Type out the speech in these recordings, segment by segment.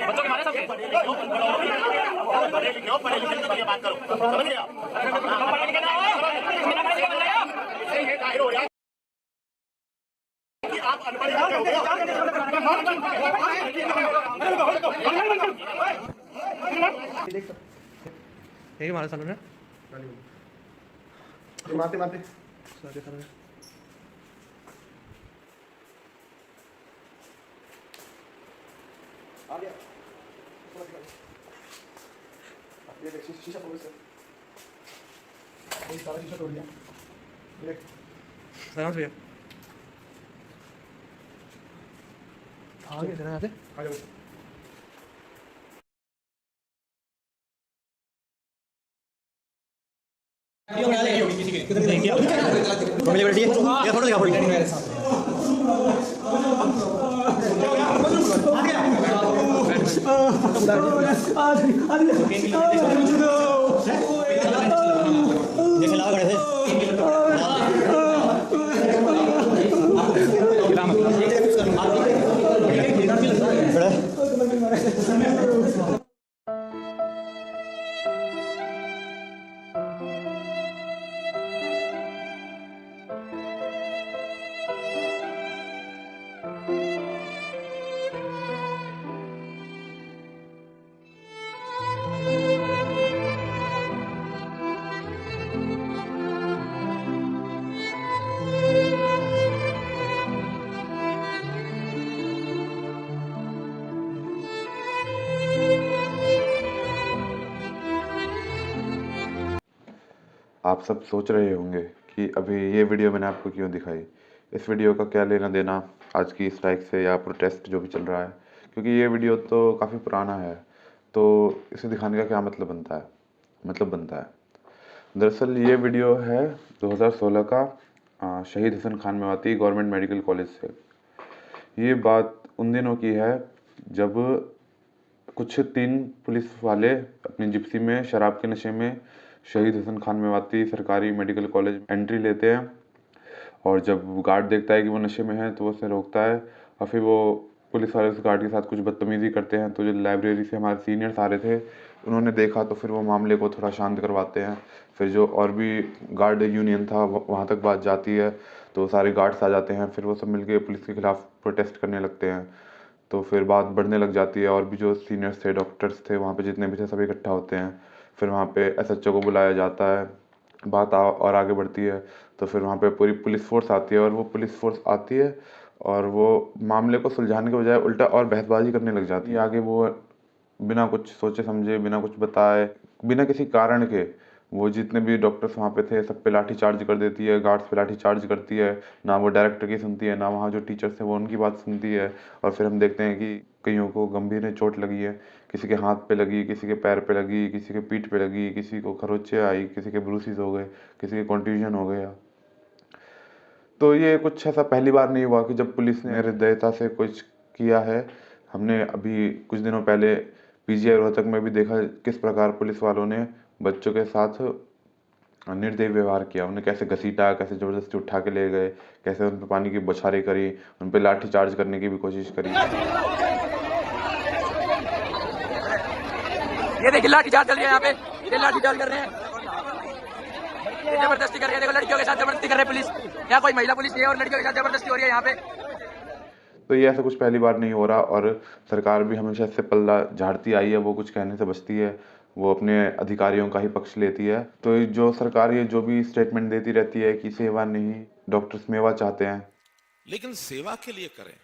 बच्चों के मारे सबके पढ़े लिखे की बात करो, समझ गया? पढ़े लिखे ना हो, बिना पढ़े लिखे बन रहे हो। ये काहे हो रहा है कि आप अनपढ़ हो? यही हमारे सालों में मारते मारते आ गया। ये देख शीशा तोड़ दिया, सारा शीशा तोड़ दिया। देख आराम से आगे चला जाते आ जाओ। फोटो आप सब सोच रहे होंगे कि अभी ये वीडियो मैंने आपको क्यों दिखाई। इस वीडियो का क्या लेना देना आज की स्ट्राइक से या प्रोटेस्ट जो भी चल रहा है, क्योंकि ये वीडियो तो काफ़ी पुराना है, तो इसे दिखाने का क्या मतलब बनता है। दरअसल ये वीडियो है 2016 का Shaheed Hasan Khan Mewati government medical college से। ये बात उन दिनों की है जब कुछ 3 पुलिस वाले अपनी जिप्सी में शराब के नशे में शहीद हसन खान मेवाती सरकारी मेडिकल कॉलेज एंट्री लेते हैं, और जब गार्ड देखता है कि वो नशे में है तो वो उसे रोकता है, और फिर वो पुलिस वाले उस गार्ड के साथ कुछ बदतमीज़ी करते हैं। तो जो लाइब्रेरी से हमारे सीनियर्स आ रहे थे उन्होंने देखा, तो फिर वो मामले को थोड़ा शांत करवाते हैं। फिर जो और भी गार्ड यूनियन था वहाँ तक बात जाती है, तो सारे गार्ड्स आ जाते हैं, फिर वो सब मिलके पुलिस के खिलाफ़ प्रोटेस्ट करने लगते हैं। तो फिर बात बढ़ने लग जाती है, और भी जो सीनियर्स थे, डॉक्टर्स थे, वहाँ पे जितने भी थे सभी इकट्ठा होते हैं। फिर वहाँ पे एसएचओ को बुलाया जाता है, बात और आगे बढ़ती है। तो फिर वहाँ पे पूरी पुलिस फोर्स आती है, और वो पुलिस फोर्स आती है और वो मामले को सुलझाने के बजाय उल्टा और बहसबाजी करने लग जाती है। आगे वो बिना कुछ सोचे समझे, बिना कुछ बताए, बिना किसी कारण के वो जितने भी डॉक्टर्स वहाँ पे थे सब पे लाठी चार्ज कर देती है, गार्ड्स पे लाठी चार्ज करती है। ना वो डायरेक्टर की सुनती है, ना वहाँ जो टीचर्स हैं वो उनकी बात सुनती है। और फिर हम देखते हैं कि कईयों को गंभीर चोट लगी है, किसी के हाथ पे लगी, किसी के पैर पे लगी, किसी के पीठ पे लगी, किसी को खरोंचे आई, किसी के ब्रूसेस हो गए, किसी के कॉन्ट्यूजन हो गया। तो ये कुछ ऐसा पहली बार नहीं हुआ कि जब पुलिस ने हृदयता से कुछ किया है। हमने अभी कुछ दिनों पहले पीजीआई रोहतक में भी देखा किस प्रकार पुलिस वालों ने बच्चों के साथ निर्दयी व्यवहार किया। उन्हें कैसे घसीटा, कैसे ज़बरदस्ती उठा के ले गए, कैसे उन पर पानी की बौछारें करी, उन पर लाठी चार्ज करने की भी कोशिश करी। ये देखिए लाठीचार्ज चल रही है यहाँ पे, ये लाठीचार्ज कर रहे हैं, जबरदस्ती कर रहे हैं। देखो लड़कियों के साथ जबरदस्ती कर रहे हैं पुलिस, यहाँ कोई महिला पुलिस नहीं है और लड़कियों के साथ जबरदस्ती हो रही है यहाँ पे। तो ये ऐसा कुछ पहली बार नहीं हो रहा और सरकार भी हमेशा इससे पल्ला झाड़ती आई है, वो कुछ कहने से बचती है, वो अपने अधिकारियों का ही पक्ष लेती है। तो जो सरकार ये जो भी स्टेटमेंट देती रहती है कि सेवा नहीं, डॉक्टर्स मेवा चाहते हैं, लेकिन सेवा के लिए करें,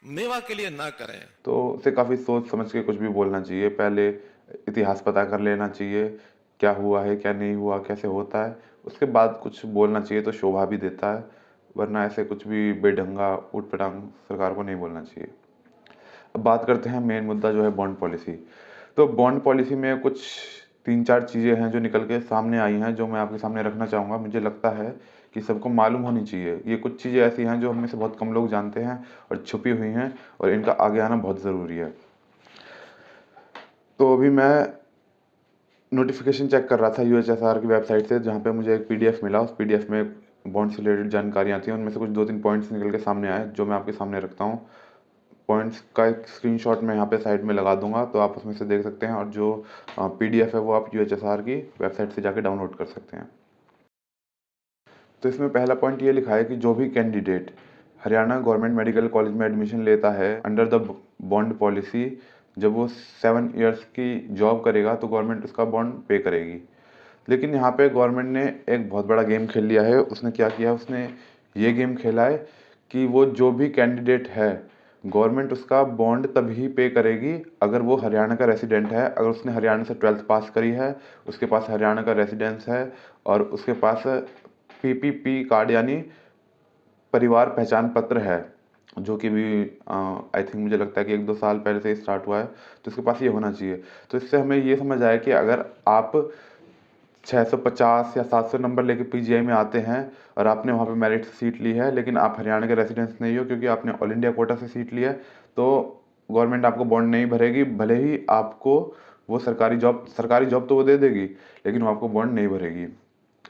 मेवा के लिए ना करें। तो उसे काफ़ी सोच समझ के कुछ भी बोलना चाहिए। पहले इतिहास पता कर लेना चाहिए, क्या हुआ है क्या नहीं हुआ, कैसे होता है, उसके बाद कुछ बोलना चाहिए तो शोभा भी देता है, वरना ऐसे कुछ भी बेढंगा ऊट पटांग सरकार को नहीं बोलना चाहिए। अब बात करते हैं मेन मुद्दा जो है बॉन्ड पॉलिसी। तो बॉन्ड पॉलिसी में कुछ 3-4 चीज़ें हैं जो निकल के सामने आई हैं, जो मैं आपके सामने रखना चाहूँगा। मुझे लगता है कि सबको मालूम होनी चाहिए। ये कुछ चीज़ें ऐसी हैं जो हम में से बहुत कम लोग जानते हैं और छुपी हुई हैं और इनका आगे आना बहुत ज़रूरी है। तो अभी मैं नोटिफिकेशन चेक कर रहा था UHSR की वेबसाइट से, जहाँ पे मुझे एक PDF मिला। उस PDF में बॉन्ड से रिलेटेड जानकारियाँ थी, उनमें से कुछ 2-3 पॉइंट्स निकल के सामने आए जो मैं आपके सामने रखता हूँ। पॉइंट्स का एक स्क्रीनशॉट मैं यहाँ पे साइड में लगा दूंगा, तो आप उसमें से देख सकते हैं, और जो PDF है वो आप UHSR की वेबसाइट से जाके डाउनलोड कर सकते हैं। तो इसमें पहला पॉइंट ये लिखा है कि जो भी candidate Haryana government medical college में एडमिशन लेता है अंडर द बॉन्ड पॉलिसी, जब वो 7 इयर्स की जॉब करेगा तो गवर्नमेंट उसका बॉन्ड पे करेगी। लेकिन यहाँ पे गवर्नमेंट ने एक बहुत बड़ा गेम खेल लिया है। उसने क्या किया, उसने ये गेम खेला है कि वो जो भी कैंडिडेट है गवर्नमेंट उसका बॉन्ड तभी पे करेगी अगर वो हरियाणा का रेसिडेंट है, अगर उसने हरियाणा से 12th पास करी है, उसके पास हरियाणा का रेसिडेंस है और उसके पास PPP कार्ड यानी परिवार पहचान पत्र है, जो कि भी आई थिंक मुझे लगता है कि 1-2 साल पहले से स्टार्ट हुआ है, तो उसके पास ये होना चाहिए। तो इससे हमें ये समझ आया कि अगर आप 650 या 700 नंबर लेके PGI में आते हैं और आपने वहाँ पे मेरिट से सीट ली है, लेकिन आप हरियाणा के रेसिडेंस नहीं हो क्योंकि आपने ऑल इंडिया कोटा से सीट ली है, तो गवर्नमेंट आपको बॉन्ड नहीं भरेगी। भले ही आपको वो सरकारी जॉब तो वो दे देगी, लेकिन वो आपको बॉन्ड नहीं भरेगी।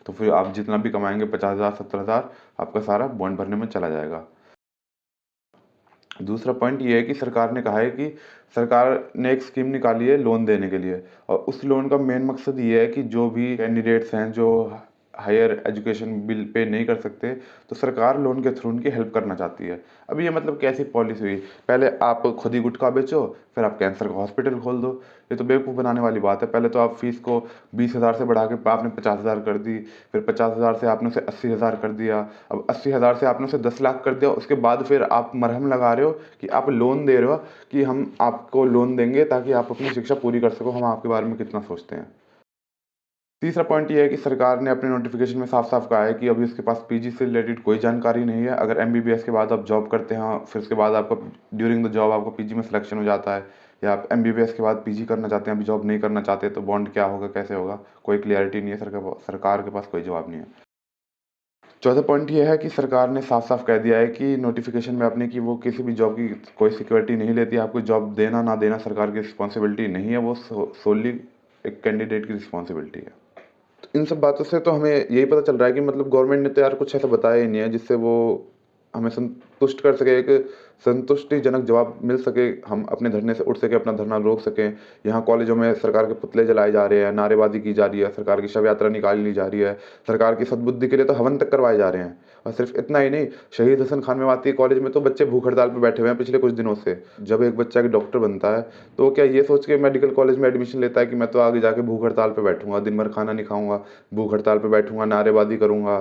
तो फिर आप जितना भी कमाएंगे 50,000 70,000 आपका सारा बॉन्ड भरने में चला जाएगा। दूसरा पॉइंट ये है कि सरकार ने कहा है कि सरकार ने एक स्कीम निकाली है लोन देने के लिए, और उस लोन का मेन मकसद ये है कि जो भी कैंडिडेट्स हैं जो हायर एजुकेशन बिल पे नहीं कर सकते, तो सरकार लोन के थ्रू उनकी हेल्प करना चाहती है। अब ये मतलब कैसी पॉलिसी हुई, पहले आप खुद ही गुटखा बेचो, फिर आप कैंसर का हॉस्पिटल खोल दो। ये तो बेवकूफ़ बनाने वाली बात है। पहले तो आप फीस को 20,000 से बढ़ा के आपने 50,000 कर दी, फिर 50,000 से आपने उसे 80,000 कर दिया, अब 80,000 से आपने उसे 10 लाख कर दिया। उसके बाद फिर आप मरहम लगा रहे हो कि आप लोन दे रहे हो कि हम आपको लोन देंगे ताकि आप अपनी शिक्षा पूरी कर सको, हम आपके बारे में कितना सोचते हैं। तीसरा पॉइंट ये है कि सरकार ने अपने नोटिफिकेशन में साफ साफ कहा है कि अभी उसके पास PG से रिलेटेड कोई जानकारी नहीं है। अगर MBBS के बाद आप जॉब करते हैं, फिर उसके बाद आपको ड्यूरिंग द जॉब आपको PG में सिलेक्शन हो जाता है, या आप MBBS के बाद PG करना चाहते हैं, अभी जॉब नहीं करना चाहते, तो बॉन्ड क्या होगा, कैसे होगा, कोई क्लियरिटी नहीं है। सरकार के पास कोई जवाब नहीं है। चौथा पॉइंट ये है कि सरकार ने साफ साफ कह दिया है कि नोटिफिकेशन में अपने कि वो किसी भी जॉब की कोई सिक्योरिटी नहीं लेती। आपको जॉब देना ना देना सरकार की रिस्पॉन्सिबिलिटी नहीं है, वो सोली एक कैंडिडेट की रिस्पॉन्सिबिलिटी है। इन सब बातों से तो हमें यही पता चल रहा है कि मतलब गवर्नमेंट ने तो यार कुछ ऐसा बताया ही नहीं है जिससे वो हमें संतुष्ट कर सके, एक संतुष्टिजनक जवाब मिल सके, हम अपने धरने से उठ सके, अपना धरना रोक सकें। यहाँ कॉलेजों में सरकार के पुतले जलाए जा रहे हैं, नारेबाजी की जा रही है, सरकार की शव यात्रा निकाल ली जा रही है, सरकार की सद्बुद्धि के लिए तो हवन तक करवाए जा रहे हैं। और सिर्फ इतना ही नहीं, शहीद हसन खान मेवाती कॉलेज में तो बच्चे भूख हड़ताल पर बैठे हुए हैं पिछले कुछ दिनों से। जब एक बच्चा एक डॉक्टर बनता है तो वो क्या ये सोच के मेडिकल कॉलेज में एडमिशन लेता है कि मैं तो आगे जाके भूख हड़ताल पर बैठूंगा, दिन भर खाना नहीं खाऊंगा, भूख हड़ताल पर बैठूंगा, नारेबाजी करूंगा,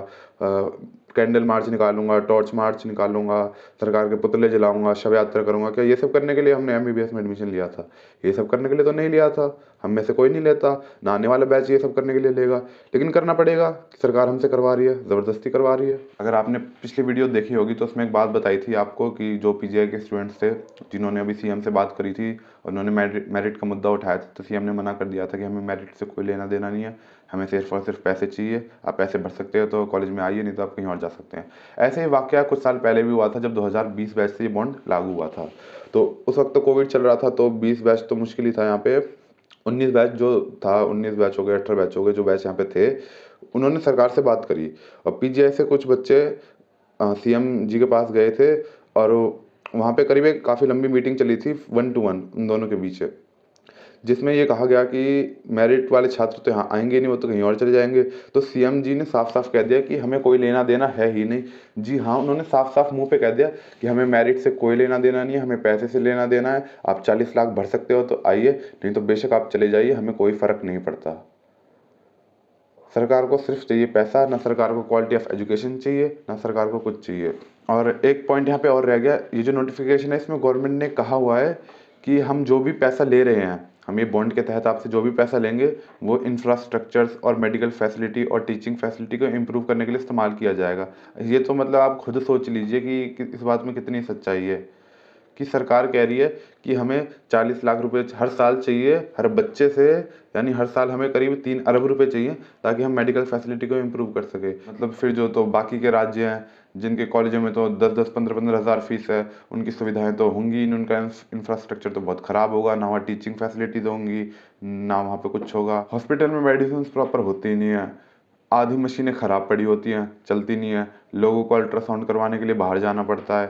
कैंडल मार्च निकालूंगा, टॉर्च मार्च निकालूंगा, सरकार के पुतले जलाऊंगा, शव यात्रा करूंगा। क्या ये सब करने के लिए हमने MBBS में एडमिशन लिया था? ये सब करने के लिए तो नहीं लिया था, हम में से कोई नहीं लेता ना, आने वाला बैच ये सब करने के लिए लेगा, लेकिन करना पड़ेगा, सरकार हमसे करवा रही है, ज़बरदस्ती करवा रही है। अगर आपने पिछली वीडियो देखी होगी तो उसमें एक बात बताई थी आपको कि जो PGI के स्टूडेंट्स थे जिन्होंने अभी CM से बात करी थी और उन्होंने मेरिट का मुद्दा उठाया था, तो CM ने मना कर दिया था कि हमें मेरिट से कोई लेना देना नहीं है, हमें सिर्फ और सिर्फ पैसे चाहिए। आप पैसे भर सकते हो तो कॉलेज में आइए, नहीं तो आप कहीं और जा सकते हैं। ऐसे ही वाकया कुछ साल पहले भी हुआ था जब 2020 बैच से ये बॉन्ड लागू हुआ था। तो उस वक्त तो कोविड चल रहा था, तो 20 बैच तो मुश्किल ही था। यहाँ पे 19 बैच जो था, 19 बैच हो गए, 18 बैच हो गए, जो बैच यहाँ पे थे, उन्होंने सरकार से बात करी और PGI से कुछ बच्चे CM जी के पास गए थे और वहाँ पे करीब एक काफ़ी लंबी मीटिंग चली थी 1 to 1 उन दोनों के बीच। जिसमें ये कहा गया कि मेरिट वाले छात्र तो यहाँ आएंगे नहीं, वो तो कहीं और चले जाएंगे। तो सीएम जी ने साफ साफ कह दिया कि हमें कोई लेना देना है ही नहीं। जी हाँ, उन्होंने साफ साफ मुंह पे कह दिया कि हमें मेरिट से कोई लेना देना नहीं है, हमें पैसे से लेना देना है। आप 40 लाख भर सकते हो तो आइए, नहीं तो बेशक आप चले जाइए, हमें कोई फ़र्क नहीं पड़ता। सरकार को सिर्फ चाहिए पैसा, ना सरकार को क्वालिटी ऑफ एजुकेशन चाहिए, ना सरकार को कुछ चाहिए। और एक पॉइंट यहाँ पे और रह गया, ये जो नोटिफिकेशन है इसमें गवर्नमेंट ने कहा हुआ है कि हम जो भी पैसा ले रहे हैं, हम ये बॉन्ड के तहत आपसे जो भी पैसा लेंगे वो इंफ्रास्ट्रक्चर्स और मेडिकल फैसिलिटी और टीचिंग फैसिलिटी को इम्प्रूव करने के लिए इस्तेमाल किया जाएगा। ये तो मतलब आप खुद सोच लीजिए कि इस बात में कितनी सच्चाई है कि सरकार कह रही है कि हमें 40 लाख रुपए हर साल चाहिए हर बच्चे से, यानी हर साल हमें करीब 3 अरब रुपए चाहिए ताकि हम मेडिकल फैसिलिटी को इम्प्रूव कर सके। मतलब फिर जो तो बाकी के राज्य हैं जिनके कॉलेजों में तो 10-10, 15-15 हज़ार फीस है, उनकी सुविधाएं तो होंगी नहीं, उनका इंफ्रास्ट्रक्चर तो बहुत ख़राब होगा, ना वहाँ टीचिंग फैसिलिटीज होंगी, ना वहाँ पे कुछ होगा। हॉस्पिटल में मेडिसिन प्रॉपर होती ही नहीं है, आधी मशीनें ख़राब पड़ी होती हैं, चलती नहीं है, लोगों को अल्ट्रासाउंड करवाने के लिए बाहर जाना पड़ता है,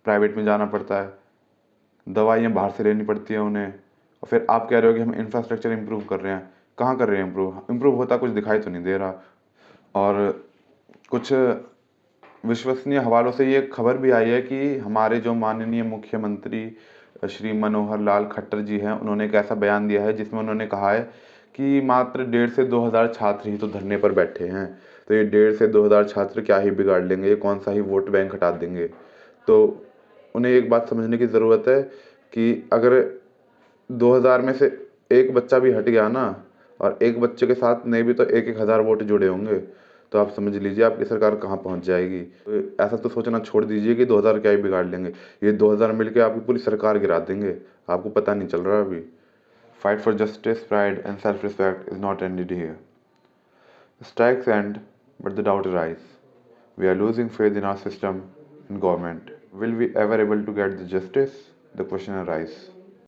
प्राइवेट में जाना पड़ता है, दवाइयाँ बाहर से लेनी पड़ती हैं उन्हें। और फिर आप कह रहे हो कि हम इंफ्रास्ट्रक्चर इम्प्रूव कर रहे हैं, कहाँ कर रहे हैं इम्प्रूव होता कुछ दिखाई तो नहीं दे रहा। और कुछ विश्वसनीय हवालों से ये खबर भी आई है कि हमारे जो माननीय मुख्यमंत्री श्री मनोहर लाल खट्टर जी हैं, उन्होंने एक ऐसा बयान दिया है जिसमें उन्होंने कहा है कि मात्र 1.5 से 2 हज़ार छात्र ही तो धरने पर बैठे हैं, तो ये 1.5 से 2 हज़ार छात्र क्या ही बिगाड़ लेंगे, ये कौन सा ही वोट बैंक हटा देंगे। तो उन्हें एक बात समझने की ज़रूरत है कि अगर 2000 में से एक बच्चा भी हट गया ना, और एक बच्चे के साथ नहीं भी तो 1-1 हज़ार वोट जुड़े होंगे, तो आप समझ लीजिए आपकी सरकार कहाँ पहुँच जाएगी। तो ऐसा तो सोचना छोड़ दीजिए कि 2000 क्या ही बिगाड़ लेंगे, ये 2000 मिलके आपकी पूरी सरकार गिरा देंगे, आपको पता नहीं चल रहा अभी। Fight for justice, pride and self respect is not ended here. Strikes end, but the doubt arise. We are losing faith in our system and government. Will we ever able to get the justice? The question arises.